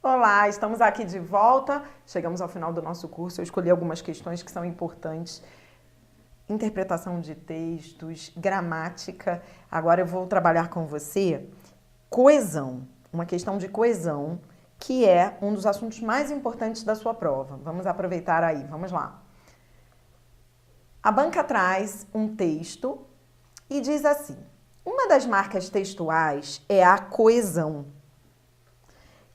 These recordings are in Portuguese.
Olá, estamos aqui de volta. Chegamos ao final do nosso curso. Eu escolhi algumas questões que são importantes. Interpretação de textos, gramática. Agora eu vou trabalhar com você coesão, uma questão de coesão, que é um dos assuntos mais importantes da sua prova. Vamos aproveitar aí, vamos lá. A banca traz um texto e diz assim: uma das marcas textuais é a coesão,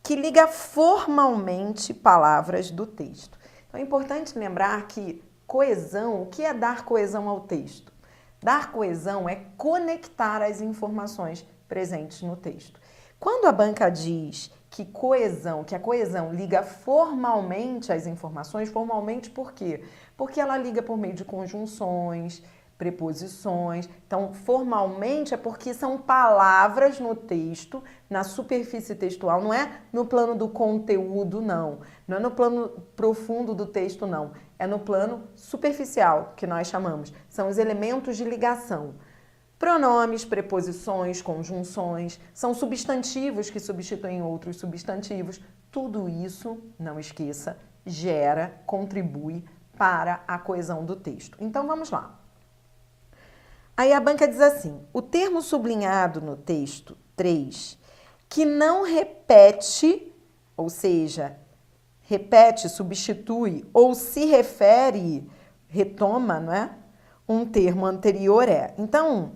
que liga formalmente palavras do texto. Então é importante lembrar que coesão, o que é dar coesão ao texto? Dar coesão é conectar as informações presentes no texto. Quando a banca diz que a coesão liga formalmente as informações, formalmente por quê? Porque ela liga por meio de conjunções, preposições. Então, formalmente é porque são palavras no texto, na superfície textual, não é no plano do conteúdo, não. Não é no plano profundo do texto, não. É no plano superficial, que nós chamamos. São os elementos de ligação. Pronomes, preposições, conjunções, são substantivos que substituem outros substantivos. Tudo isso, não esqueça, gera, contribui para a coesão do texto. Então, vamos lá. Aí a banca diz assim: o termo sublinhado no texto 3, que não repete, ou seja, repete, substitui ou se refere, retoma, não é? Um termo anterior é. Então,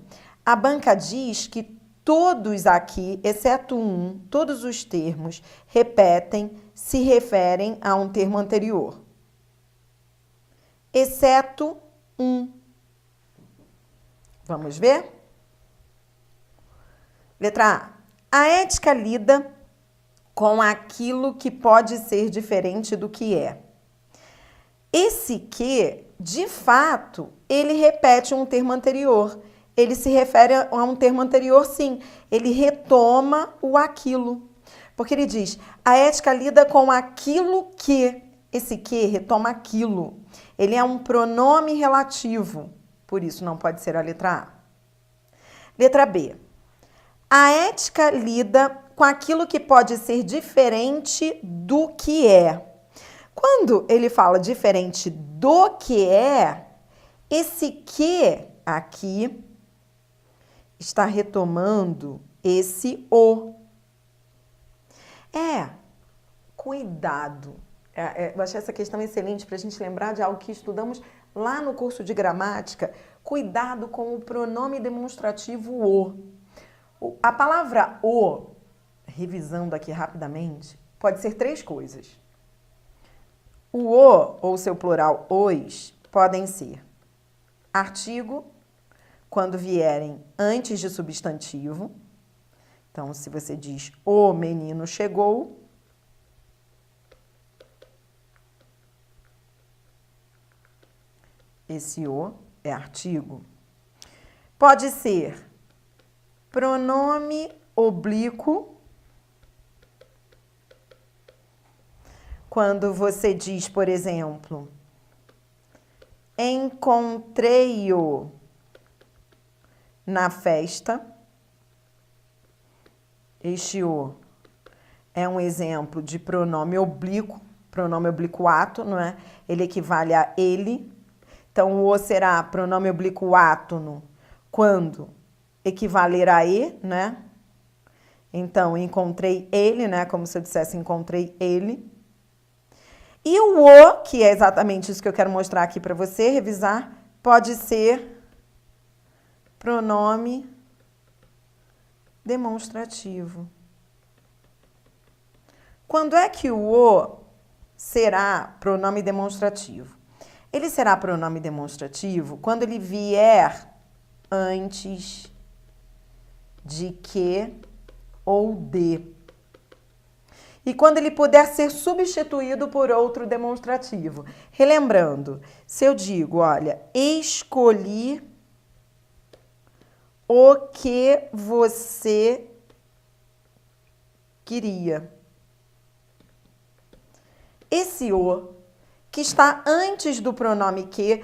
a banca diz que todos aqui, exceto um, todos os termos repetem, se referem a um termo anterior. Exceto um. Vamos ver? Letra A. A ética lida com aquilo que pode ser diferente do que é. Esse que, de fato, ele repete um termo anterior. Ele se refere a um termo anterior, sim. Ele retoma o aquilo. Porque ele diz, a ética lida com aquilo que. Esse que retoma aquilo. Ele é um pronome relativo. Por isso, não pode ser a letra A. Letra B. A ética lida com aquilo que pode ser diferente do que é. Quando ele fala diferente do que é, esse que aqui está retomando esse o. Cuidado. Eu achei essa questão excelente para a gente lembrar de algo que estudamos lá no curso de gramática. Cuidado com o pronome demonstrativo o. A palavra o, revisando aqui rapidamente, pode ser três coisas. O ou seu plural, os, podem ser artigo, quando vierem antes de substantivo. Então, se você diz o menino chegou, esse o é artigo. Pode ser pronome oblíquo, quando você diz, por exemplo, encontrei-o na festa. Este o é um exemplo de pronome oblíquo, pronome oblíquo-átono, não é? Ele equivale a ele. Então, o será pronome oblíquo átono quando equivaler a e, né? Então, encontrei ele, né? Como se eu dissesse encontrei ele. E o, que é exatamente isso que eu quero mostrar aqui para você, revisar, pode ser pronome demonstrativo. Quando é que o será pronome demonstrativo? Ele será pronome demonstrativo quando ele vier antes de que ou de. E quando ele puder ser substituído por outro demonstrativo. Relembrando, se eu digo, olha, escolhi o que você queria. Esse o que está antes do pronome que,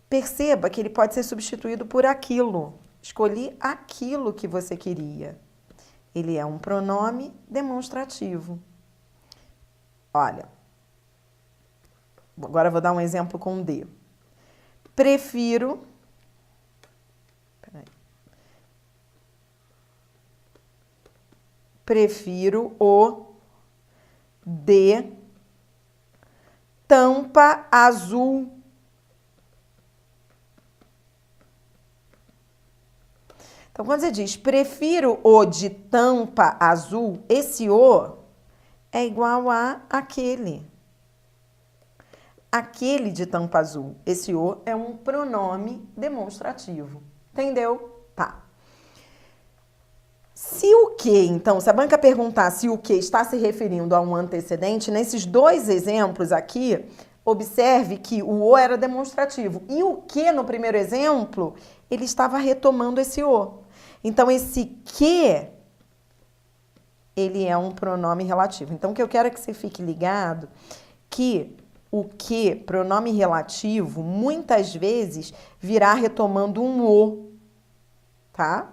perceba que ele pode ser substituído por aquilo. Escolhi aquilo que você queria. Ele é um pronome demonstrativo. Olha, agora eu vou dar um exemplo com D. Prefiro... Peraí. Prefiro o D tampa azul. Então, quando você diz prefiro o de tampa azul, esse o é igual a aquele. Aquele de tampa azul. Esse o é um pronome demonstrativo. Entendeu? Tá. Se o que, então, se a banca perguntar se o que está se referindo a um antecedente, nesses dois exemplos aqui, observe que o era demonstrativo. E o que, no primeiro exemplo, ele estava retomando esse o. Então, esse que, ele é um pronome relativo. Então, o que eu quero é que você fique ligado que o que, pronome relativo, muitas vezes virá retomando um o, tá?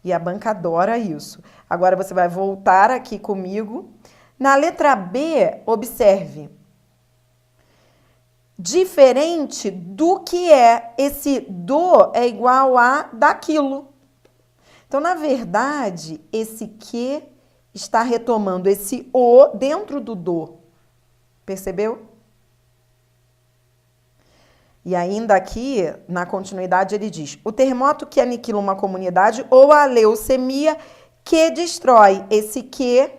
E a banca adora isso. Agora você vai voltar aqui comigo. Na letra B, observe. Diferente do que é. Esse do é igual a daquilo. Então, na verdade, esse que está retomando esse o dentro do do. Percebeu? E ainda aqui, na continuidade, ele diz: o terremoto que aniquila uma comunidade ou a leucemia que destrói. Esse que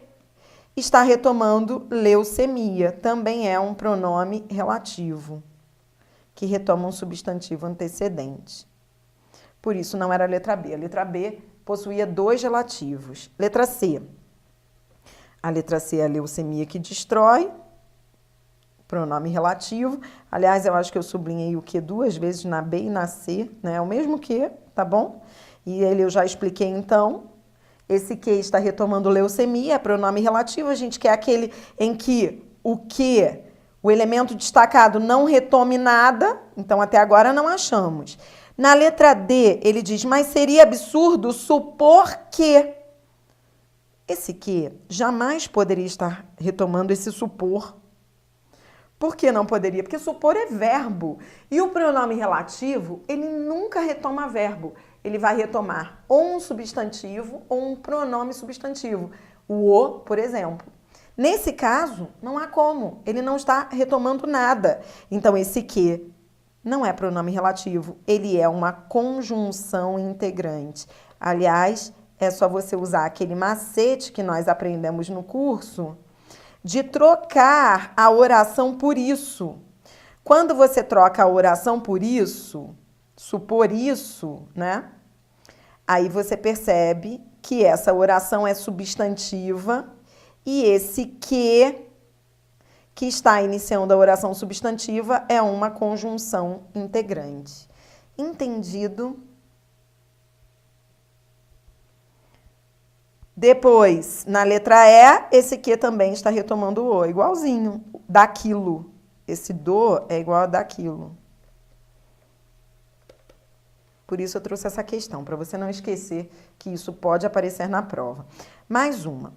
está retomando leucemia. Também é um pronome relativo, que retoma um substantivo antecedente. Por isso, não era a letra B. A letra B possuía dois relativos. Letra C. A letra C é a leucemia que destrói. Pronome relativo. Aliás, eu acho que eu sublinhei o que duas vezes na B e na C, né? É o mesmo que, tá bom? E ele eu já expliquei então. Esse que está retomando leucemia, é pronome relativo. A gente quer aquele em que o elemento destacado não retome nada. Então, até agora não achamos. Na letra D, ele diz, mas seria absurdo supor que. Esse que jamais poderia estar retomando esse supor. Por que não poderia? Porque supor é verbo. E o pronome relativo, ele nunca retoma verbo. Ele vai retomar ou um substantivo ou um pronome substantivo. O, por exemplo. Nesse caso, não há como. Ele não está retomando nada. Então, esse que não é pronome relativo. Ele é uma conjunção integrante. Aliás, é só você usar aquele macete que nós aprendemos no curso de trocar a oração por isso. Quando você troca a oração por isso, supor isso, né? Aí você percebe que essa oração é substantiva e esse que está iniciando a oração substantiva é uma conjunção integrante. Entendido? Depois, na letra E, esse que também está retomando o, igualzinho, daquilo. Esse do é igual a daquilo. Por isso eu trouxe essa questão, para você não esquecer que isso pode aparecer na prova. Mais uma.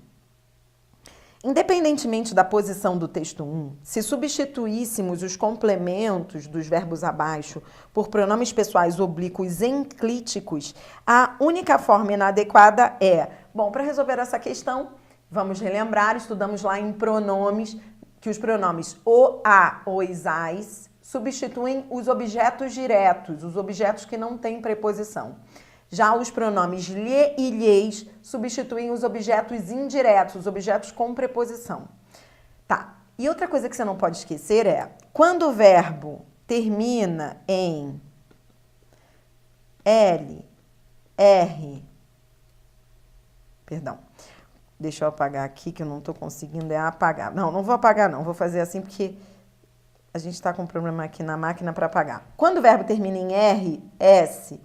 Independentemente da posição do texto 1, se substituíssemos os complementos dos verbos abaixo por pronomes pessoais oblíquos enclíticos, a única forma inadequada é... Bom, para resolver essa questão, vamos relembrar, estudamos lá em pronomes, que os pronomes o, a, os, as substituem os objetos diretos, os objetos que não têm preposição. Já os pronomes lhe e lhes substituem os objetos indiretos, os objetos com preposição. Tá. E outra coisa que você não pode esquecer é, quando o verbo termina em L, R, perdão, deixa eu apagar aqui que eu não estou conseguindo apagar. Não, não vou apagar não, vou fazer assim porque a gente está com um problema aqui na máquina para apagar. Quando o verbo termina em R, S,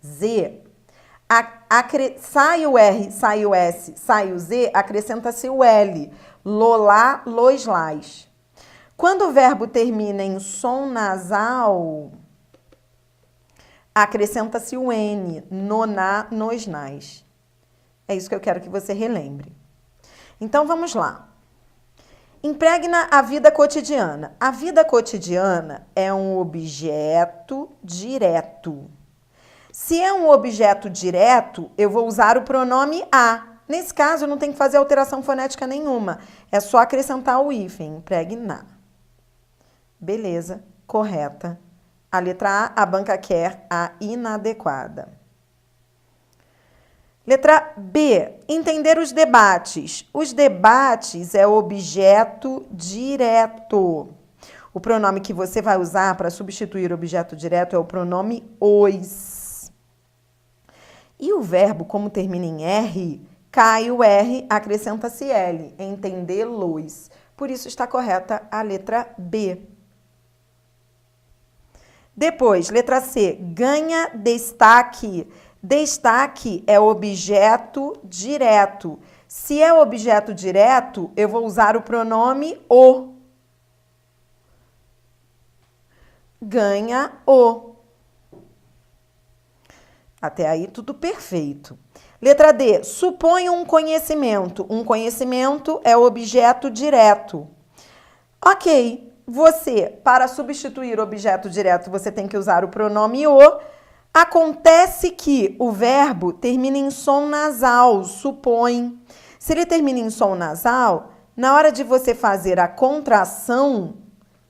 Z, sai o R, sai o S, sai o Z, acrescenta-se o L. Lolá, los, las. Quando o verbo termina em som nasal, acrescenta-se o N. Noná, nos, nas. É isso que eu quero que você relembre. Então, vamos lá. Impregna a vida cotidiana. A vida cotidiana é um objeto direto. Se é um objeto direto, eu vou usar o pronome a. Nesse caso, eu não tenho que fazer alteração fonética nenhuma. É só acrescentar o hífen, impregnar. Beleza, correta. A letra A banca quer a inadequada. Letra B, entender os debates. Os debates é objeto direto. O pronome que você vai usar para substituir o objeto direto é o pronome os. E o verbo, como termina em R, cai o R, acrescenta-se L, entendê-los. Por isso está correta a letra B. Depois, letra C, ganha destaque. Destaque é objeto direto. Se é objeto direto, eu vou usar o pronome o. Ganha o. Até aí tudo perfeito. Letra D, supõe um conhecimento. Um conhecimento é objeto direto. Ok, você, para substituir objeto direto, você tem que usar o pronome o. Acontece que o verbo termina em som nasal, supõe. Se ele termina em som nasal, na hora de você fazer a contração,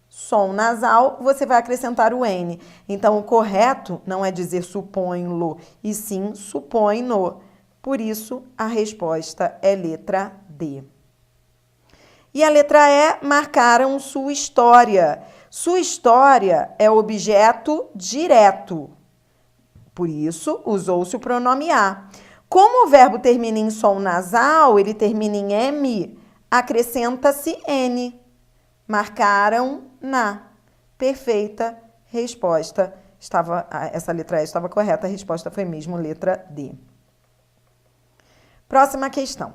som nasal, você vai acrescentar o N. Então, o correto não é dizer supõe-lo, e sim supõe-no. Por isso, a resposta é letra D. E a letra E, marcaram sua história. Sua história é objeto direto. Por isso, usou-se o pronome a. Como o verbo termina em som nasal, ele termina em M, acrescenta-se N. Marcaram na. Perfeita resposta. Essa letra E estava correta, a resposta foi mesmo letra D. Próxima questão.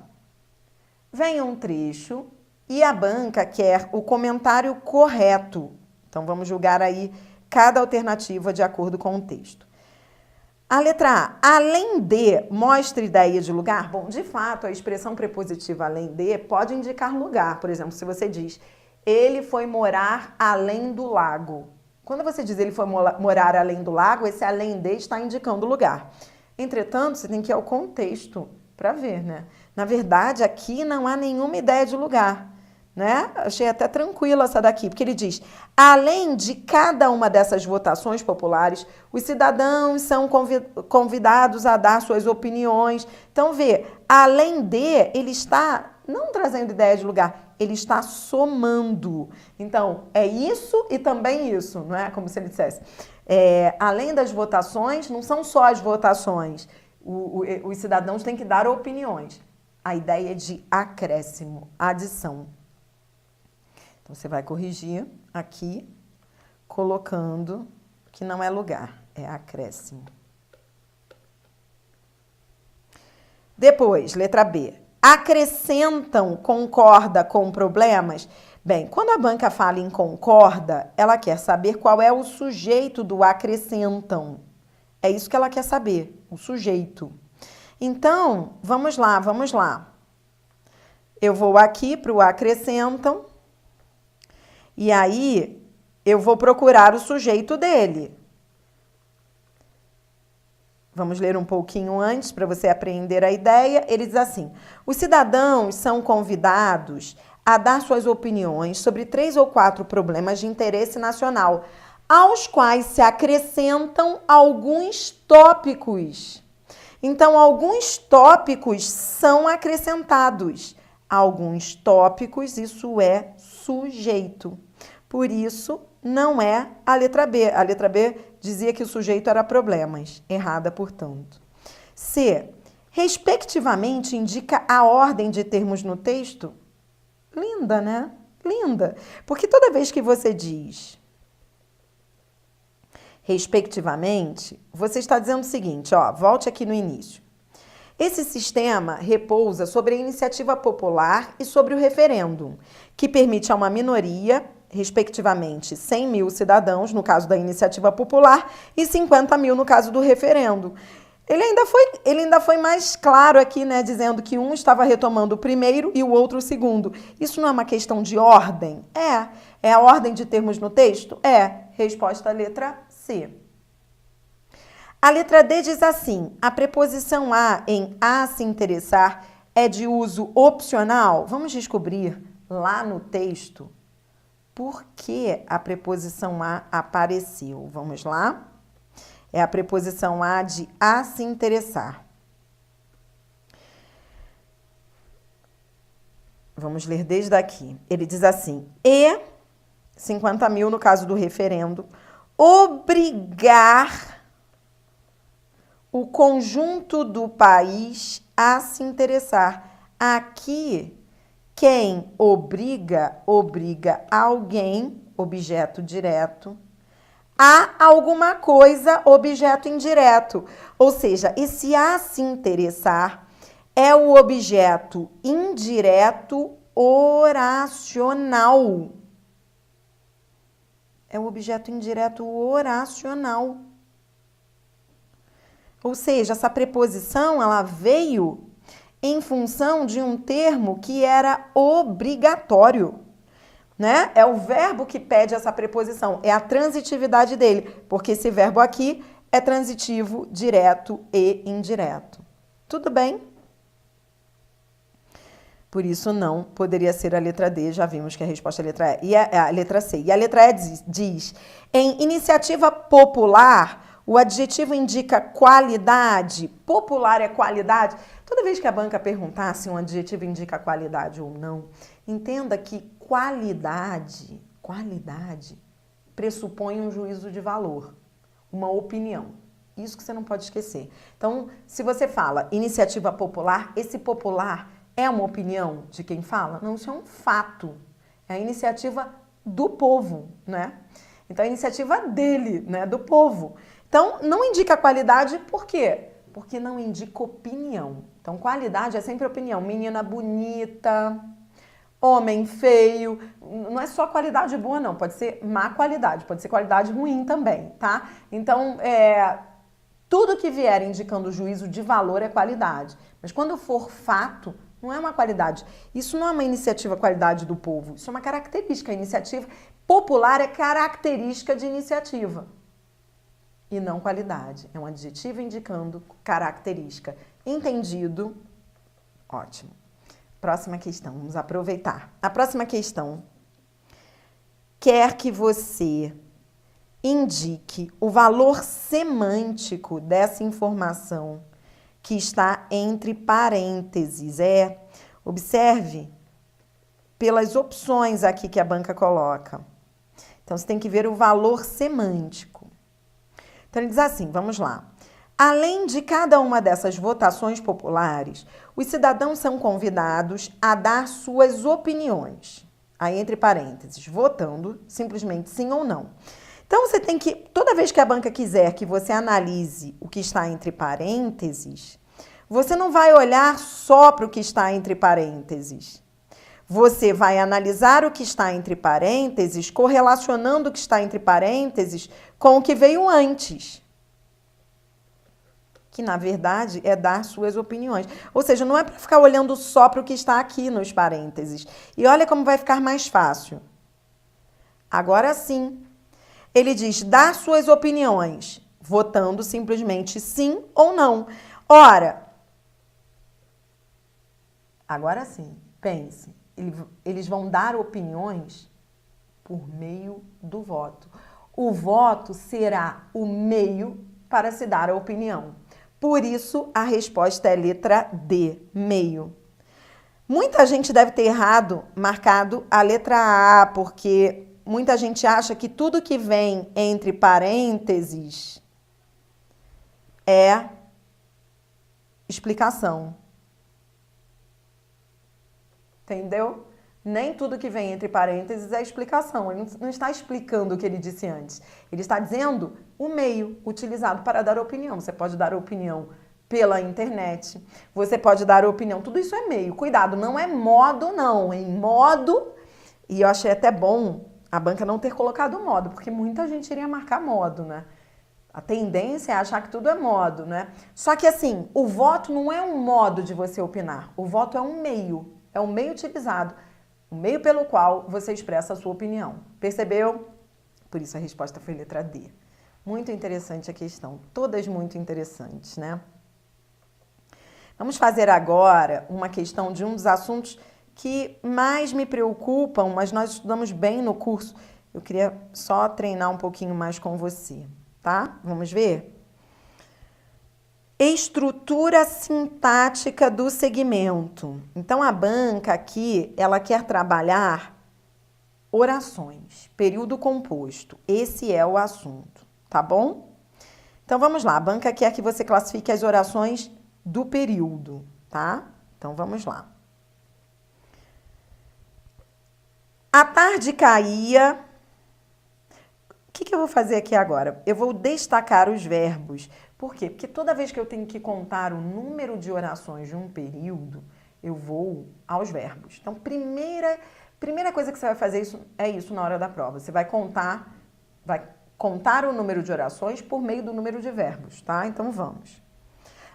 Vem um trecho e a banca quer o comentário correto. Então, vamos julgar aí cada alternativa de acordo com o texto. A letra A, além de, mostra ideia de lugar. Bom, de fato, a expressão prepositiva além de pode indicar lugar. Por exemplo, se você diz, ele foi morar além do lago. Quando você diz ele foi morar além do lago, esse além de está indicando lugar. Entretanto, você tem que ir ao contexto para ver, né? Na verdade, aqui não há nenhuma ideia de lugar, né? Achei até tranquila essa daqui, porque ele diz, além de cada uma dessas votações populares, os cidadãos são convidados a dar suas opiniões. Então, vê, além de, ele está não trazendo ideia de lugar, ele está somando. Então, é isso e também isso, não é? Como se ele dissesse. Além das votações, não são só as votações. Os cidadãos têm que dar opiniões. A ideia é de acréscimo, adição. Então, você vai corrigir aqui, colocando que não é lugar, é acréscimo. Depois, letra B. Acrescentam concorda com problemas? Bem, quando a banca fala em concorda, ela quer saber qual é o sujeito do acrescentam. É isso que ela quer saber, o sujeito. Então, vamos lá, vamos lá. Eu vou aqui para o acrescentam. E aí, eu vou procurar o sujeito dele. Vamos ler um pouquinho antes para você aprender a ideia. Ele diz assim, os cidadãos são convidados a dar suas opiniões sobre 3 ou 4 problemas de interesse nacional, aos quais se acrescentam alguns tópicos. Então, alguns tópicos são acrescentados. Alguns tópicos, isso é sujeito. Por isso, não é a letra B. A letra B dizia que o sujeito era problemas. Errada, portanto. C. Respectivamente, indica a ordem de termos no texto. Linda, né? Linda. Porque toda vez que você diz respectivamente, você está dizendo o seguinte, ó, volte aqui no início. Esse sistema repousa sobre a iniciativa popular e sobre o referêndum, que permite a uma minoria, respectivamente 100.000 cidadãos, no caso da iniciativa popular, e 50.000 no caso do referendo, Ele ainda foi mais claro aqui, né, dizendo que um estava retomando o primeiro e o outro o segundo. Isso não é uma questão de ordem? É. É a ordem de termos no texto? É. Resposta letra C. A letra D diz assim: a preposição a em a se interessar é de uso opcional? Vamos descobrir lá no texto por que a preposição a apareceu. Vamos lá? É a preposição a de a se interessar. Vamos ler desde aqui. Ele diz assim: e 50 mil no caso do referendo, obrigar o conjunto do país a se interessar. Aqui, quem obriga alguém, objeto direto, a alguma coisa, objeto indireto. Ou seja, esse a se interessar é o objeto indireto oracional. É o objeto indireto oracional. Ou seja, essa preposição, ela veio em função de um termo que era obrigatório, né? É o verbo que pede essa preposição, é a transitividade dele, porque esse verbo aqui é transitivo, direto e indireto. Tudo bem? Por isso não poderia ser a letra D, já vimos que a resposta é a letra E, e a letra C. E a letra E diz: em iniciativa popular, o adjetivo indica qualidade. Popular é qualidade. Toda vez que a banca perguntar se um adjetivo indica qualidade ou não, entenda que qualidade pressupõe um juízo de valor, uma opinião. Isso que você não pode esquecer. Então, se você fala iniciativa popular, esse popular é uma opinião de quem fala? Não, isso é um fato. É a iniciativa do povo, né? Então, é a iniciativa dele, né? Do povo. Então, não indica qualidade, por quê? Porque não indica opinião. Então, qualidade é sempre opinião. Menina bonita, homem feio. Não é só qualidade boa, não. Pode ser má qualidade, pode ser qualidade ruim também, tá? Então, tudo que vier indicando juízo de valor é qualidade. Mas quando for fato, não é uma qualidade. Isso não é uma iniciativa qualidade do povo. Isso é uma característica. A iniciativa popular é característica de iniciativa. E não qualidade. É um adjetivo indicando característica. Entendido? Ótimo. Próxima questão. Vamos aproveitar. A próxima questão quer que você indique o valor semântico dessa informação que está entre parênteses. Observe pelas opções aqui que a banca coloca. Então, você tem que ver o valor semântico. Então, ele diz assim, vamos lá. Além de cada uma dessas votações populares, os cidadãos são convidados a dar suas opiniões. Aí, entre parênteses, votando simplesmente sim ou não. Então, você tem que, toda vez que a banca quiser que você analise o que está entre parênteses, você não vai olhar só para o que está entre parênteses. Você vai analisar o que está entre parênteses, correlacionando o que está entre parênteses com o que veio antes. Que, na verdade, é dar suas opiniões. Ou seja, não é para ficar olhando só para o que está aqui nos parênteses. E olha como vai ficar mais fácil. Agora sim. Ele diz, dar suas opiniões, votando simplesmente sim ou não. Ora, agora sim, pense, eles vão dar opiniões por meio do voto. O voto será o meio para se dar a opinião. Por isso, a resposta é letra D, meio. Muita gente deve ter marcado a letra A, porque muita gente acha que tudo que vem entre parênteses é explicação. Entendeu? Nem tudo que vem entre parênteses é explicação. Ele não está explicando o que ele disse antes. Ele está dizendo o meio utilizado para dar opinião. Você pode dar opinião pela internet. Você pode dar opinião. Tudo isso é meio. Cuidado, não é modo, não. Em modo... E eu achei até bom a banca não ter colocado modo, porque muita gente iria marcar modo, né? A tendência é achar que tudo é modo, né? Só que assim, o voto não é um modo de você opinar. O voto é um meio utilizado, o meio pelo qual você expressa a sua opinião. Percebeu? Por isso a resposta foi letra D. Muito interessante a questão, todas muito interessantes, né? Vamos fazer agora uma questão de um dos assuntos que mais me preocupam, mas nós estudamos bem no curso. Eu queria só treinar um pouquinho mais com você, tá? Vamos ver? Estrutura sintática do segmento. Então, a banca aqui, ela quer trabalhar orações, período composto. Esse é o assunto, tá bom? Então, vamos lá. A banca quer que você classifique as orações do período, tá? Então, vamos lá. A tarde caía. O que eu vou fazer aqui agora? Eu vou destacar os verbos. Por quê? Porque toda vez que eu tenho que contar o número de orações de um período, eu vou aos verbos. Então, primeira coisa que você vai fazer é isso na hora da prova. Você vai contar o número de orações por meio do número de verbos, tá? Então, vamos.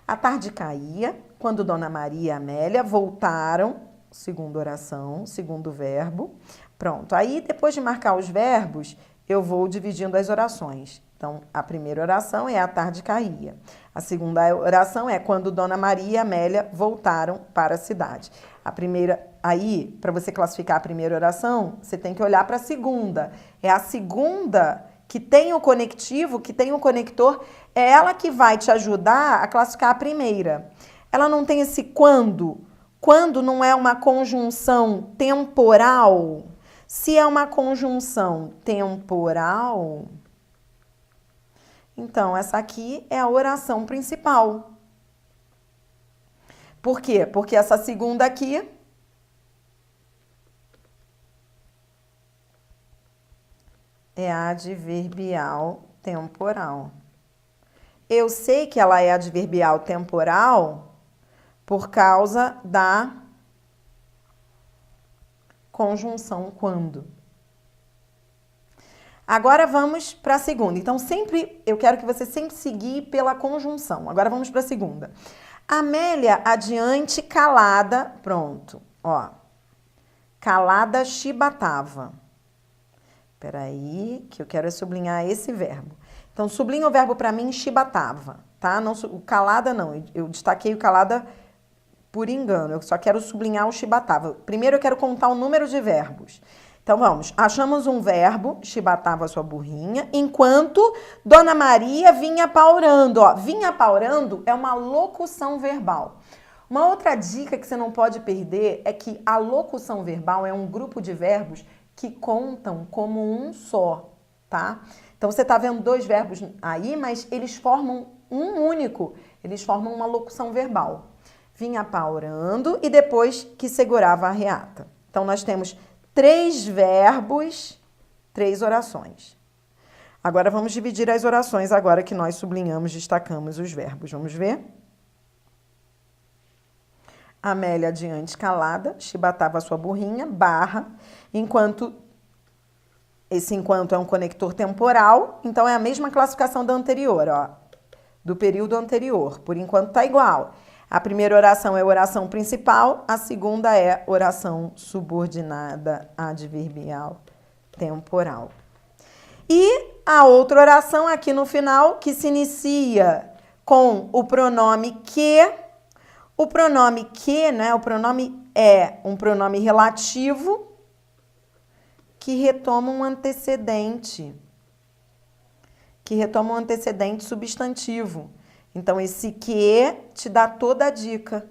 A tarde caía quando Dona Maria e Amélia voltaram, segunda oração, segundo verbo. Pronto. Aí, depois de marcar os verbos, eu vou dividindo as orações. Então, a primeira oração é a tarde caía. A segunda oração é quando Dona Maria e Amélia voltaram para a cidade. A primeira, aí, para você classificar a primeira oração, você tem que olhar para a segunda. É a segunda que tem o conectivo, que tem o conector, é ela que vai te ajudar a classificar a primeira. Ela não tem esse quando. Quando não é uma conjunção temporal. Se é uma conjunção temporal, então essa aqui é a oração principal. Por quê? Porque essa segunda aqui é adverbial temporal. Eu sei que ela é adverbial temporal por causa da conjunção quando. Agora vamos para a segunda. Então, eu quero que você sempre siga pela conjunção. Agora vamos para a segunda. Amélia adiante, calada, pronto. Ó, calada chibatava. Espera aí, que eu quero sublinhar esse verbo. Então, sublinha o verbo para mim, chibatava, tá? Não, o calada não, eu destaquei o calada por engano, eu só quero sublinhar o chibatava. Primeiro eu quero contar o número de verbos. Então vamos, achamos um verbo, chibatava sua burrinha, enquanto Dona Maria vinha paurando. Ó, vinha paurando é uma locução verbal. Uma outra dica que você não pode perder é que a locução verbal é um grupo de verbos que contam como um só, tá? Então você tá vendo dois verbos aí, mas eles formam um único, eles formam uma locução verbal. Vinha paurando e depois que segurava a reata. Então, nós temos 3 verbos, 3 orações. Agora, vamos dividir as orações agora que nós sublinhamos, destacamos os verbos. Vamos ver? Amélia adiante calada, chibatava sua burrinha, barra, enquanto... Esse enquanto é um conector temporal, então é a mesma classificação da anterior, ó, do período anterior. Por enquanto tá igual. A primeira oração é a oração principal, a segunda é oração subordinada adverbial temporal. E a outra oração aqui no final, que se inicia com o pronome que. O pronome que, né? O pronome é um pronome relativo que retoma um antecedente. Que retoma um antecedente substantivo. Então, esse que te dá toda a dica.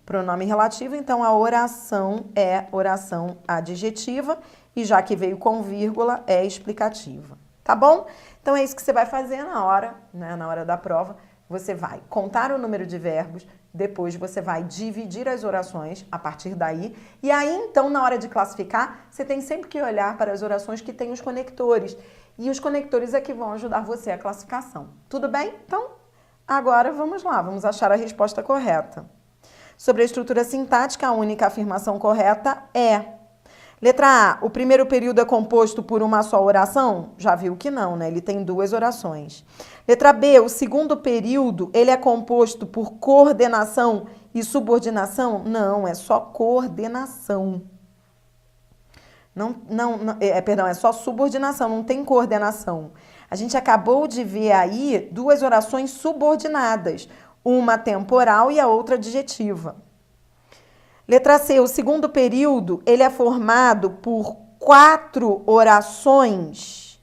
Pronome relativo, então a oração é oração adjetiva e já que veio com vírgula, é explicativa. Tá bom? Então, é isso que você vai fazer na hora, né? Na hora da prova. Você vai contar o número de verbos, depois você vai dividir as orações a partir daí. E aí, então, na hora de classificar, você tem sempre que olhar para as orações que têm os conectores. E os conectores é que vão ajudar você a classificação. Tudo bem? Então, agora vamos lá, vamos achar a resposta correta. Sobre a estrutura sintática, a única afirmação correta é: Letra A, o primeiro período é composto por uma só oração? Já viu que não, né? Ele tem 2 orações. Letra B, o segundo período, ele é composto por coordenação e subordinação? Não, é só coordenação. Perdão, é só subordinação, não tem coordenação. A gente acabou de ver aí 2 orações subordinadas, uma temporal e a outra adjetiva. Letra C, o segundo período, ele é formado por 4 orações.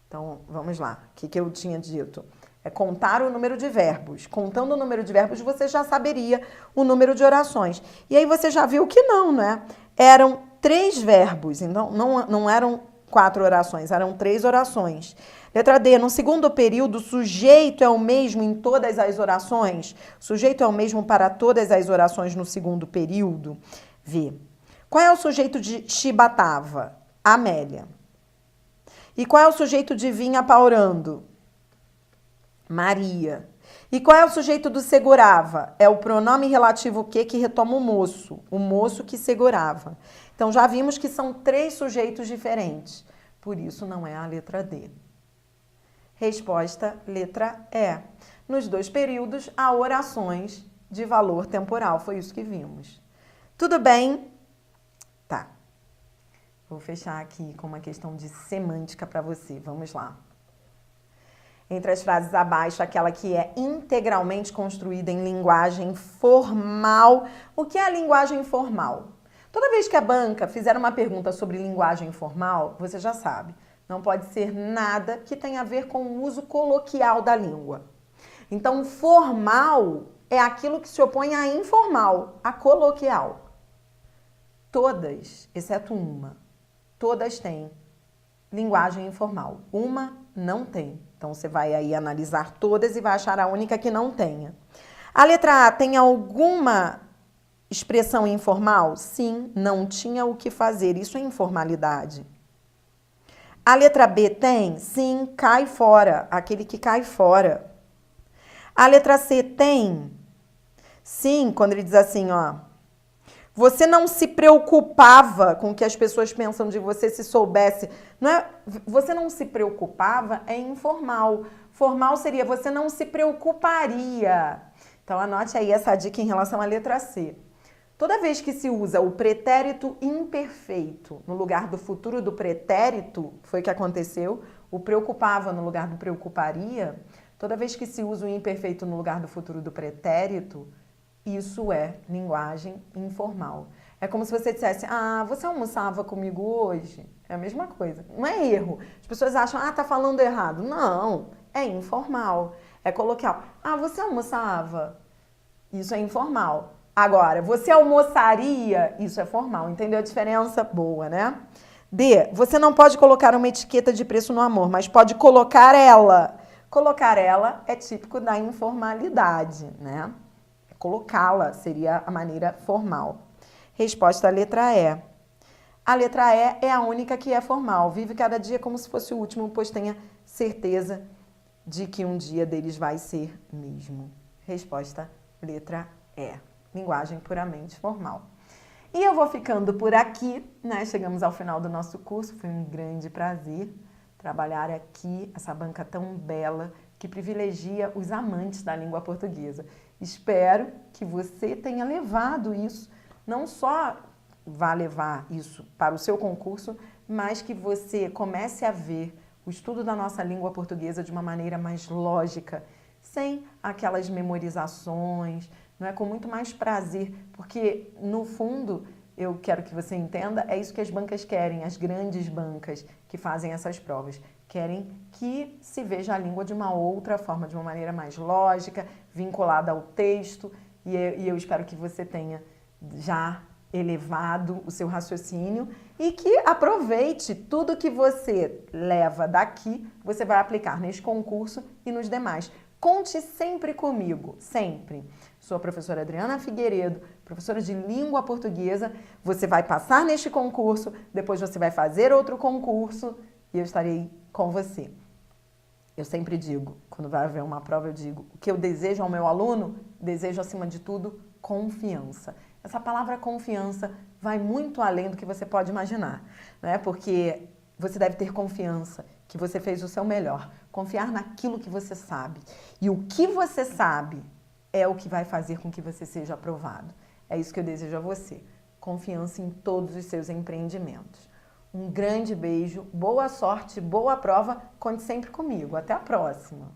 Então, vamos lá. O que eu tinha dito? É contar o número de verbos. Contando o número de verbos, você já saberia o número de orações. E aí você já viu que não, né? Eram 3 verbos, então não eram 4 orações, eram 3 orações. Letra D, no segundo período, o sujeito é o mesmo em todas as orações? O sujeito é o mesmo para todas as orações no segundo período? V. Qual é o sujeito de chibatava? Amélia. E qual é o sujeito de vinha paurando? Maria. E qual é o sujeito do segurava? É o pronome relativo que retoma o moço que segurava. Então, já vimos que são 3 sujeitos diferentes. Por isso, não é a letra D. Resposta, letra E. Nos 2 períodos, há orações de valor temporal. Foi isso que vimos. Tudo bem? Tá. Vou fechar aqui com uma questão de semântica para você. Vamos lá. Entre as frases abaixo, aquela que é integralmente construída em linguagem formal. O que é a linguagem formal? Toda vez que a banca fizer uma pergunta sobre linguagem formal, você já sabe. Não pode ser nada que tenha a ver com o uso coloquial da língua. Então, formal é aquilo que se opõe a informal, a coloquial. Todas, exceto uma, todas têm linguagem informal. Uma não tem. Então, você vai aí analisar todas e vai achar a única que não tenha. A letra A tem alguma expressão informal? Sim, não tinha o que fazer. Isso é informalidade. A letra B tem? Sim, cai fora. Aquele que cai fora. A letra C tem? Sim, quando ele diz assim, ó. Você não se preocupava com o que as pessoas pensam de você se soubesse. Não é, você não se preocupava é informal. Formal seria você não se preocuparia. Então, anote aí essa dica em relação à letra C. Toda vez que se usa o pretérito imperfeito no lugar do futuro do pretérito, foi o que aconteceu, o preocupava no lugar do preocuparia, toda vez que se usa o imperfeito no lugar do futuro do pretérito, isso é linguagem informal. É como se você dissesse, você almoçava comigo hoje? É a mesma coisa. Não é erro. As pessoas acham, tá falando errado. Não, é informal. É coloquial. Você almoçava? Isso é informal. Agora, você almoçaria? Isso é formal. Entendeu a diferença? Boa, né? D, você não pode colocar uma etiqueta de preço no amor, mas pode colocar ela. Colocar ela é típico da informalidade, né? Colocá-la seria a maneira formal. Resposta à letra E. A letra E é a única que é formal. Vive cada dia como se fosse o último, pois tenha certeza de que um dia deles vai ser mesmo. Resposta, letra E. Linguagem puramente formal. E eu vou ficando por aqui, né? Chegamos ao final do nosso curso. Foi um grande prazer trabalhar aqui, essa banca tão bela que privilegia os amantes da língua portuguesa. Espero que você tenha levado isso, não só vá levar isso para o seu concurso, mas que você comece a ver o estudo da nossa língua portuguesa de uma maneira mais lógica, sem aquelas memorizações, não é? Com muito mais prazer, porque no fundo, eu quero que você entenda, é isso que as bancas querem, as grandes bancas que fazem essas provas. Querem que se veja a língua de uma outra forma, de uma maneira mais lógica, vinculada ao texto, e eu espero que você tenha já elevado o seu raciocínio e que aproveite tudo que você leva daqui, você vai aplicar neste concurso e nos demais. Conte sempre comigo, sempre. Sou a professora Adriana Figueiredo, professora de língua portuguesa. Você vai passar neste concurso, depois você vai fazer outro concurso e eu estarei com você. Eu sempre digo, quando vai haver uma prova, eu digo, o que eu desejo ao meu aluno, desejo acima de tudo confiança. Essa palavra confiança vai muito além do que você pode imaginar, né? Porque você deve ter confiança que você fez o seu melhor, confiar naquilo que você sabe. E o que você sabe é o que vai fazer com que você seja aprovado. É isso que eu desejo a você. Confiança em todos os seus empreendimentos. Um grande beijo, boa sorte, boa prova. Conte sempre comigo. Até a próxima.